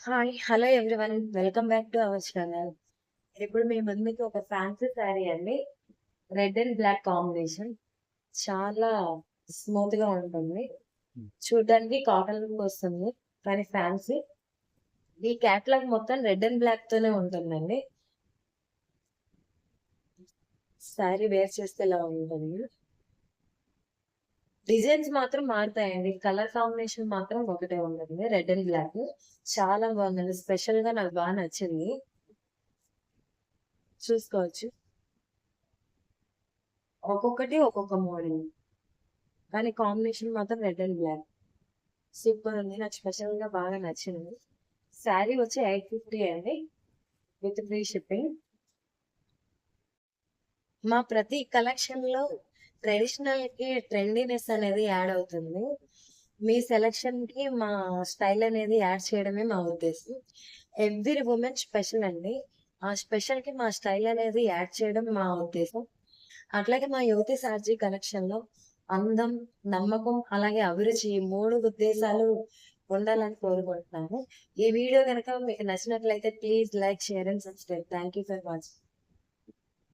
Hi! Hello everyone. Welcome back to our channel. ఇప్పుడు మీ ముందుకి ఒక ఫ్యాన్సీ శారీ అండి. Red and black combination. చాలా స్మూత్‌గా ఉంటుంది. చూడ్డానికి కాటన్ లుక్ వస్తుంది. కానీ ఫ్యాన్సీ. ఈ క్యాటలాగ్ మొత్తం రెడ్ అండ్ బ్లాక్ తోనే ఉంటుందండి. శారీ వేర్ చేస్తే ఇలా ఉంటుంది. డిజైన్స్ మాత్రం మారుతాయండి. కలర్ కాంబినేషన్ మాత్రం ఒకటే ఉంటుంది. Red and black. చాలా బాగుందండి. స్పెషల్‌గా నాకు బాగా నచ్చింది. చూసుకోవచ్చు. ఒక్కొక్కటి ఒక్కొక్క మోడల్. కానీ కాంబినేషన్ మాత్రం రెడ్ అండ్ బ్లాక్. సూపర్ ఉంది. నాకు స్పెషల్‌గా బాగా నచ్చింది. శారీ వచ్చి 850 అండి. With free shipping. మా ప్రతి కలెక్షన్‌లో ట్రెడిషనల్‌కి ట్రెండీనెస్ అనేది యాడ్ అవుతుంది. మీ సెలక్షన్‌కి మా స్టైల్ అనేది యాడ్ చేయడమే మా ఉద్దేశం. ఎవ్రీ వుమెన్ స్పెషల్ అండి. ఆ స్పెషల్‌కి మా స్టైల్ అనేది యాడ్ చేయడం మా ఉద్దేశం. అట్లాగే మా యువతి సార్జీ కలెక్షన్‌లో అందం, నమ్మకం, అలాగే అభిరుచి ఈ 3 ఉద్దేశాలు ఉండాలని కోరుకుంటున్నాను. ఈ వీడియో గనక మీకు నచ్చినట్లయితే please like, share and subscribe. Thank you for watching.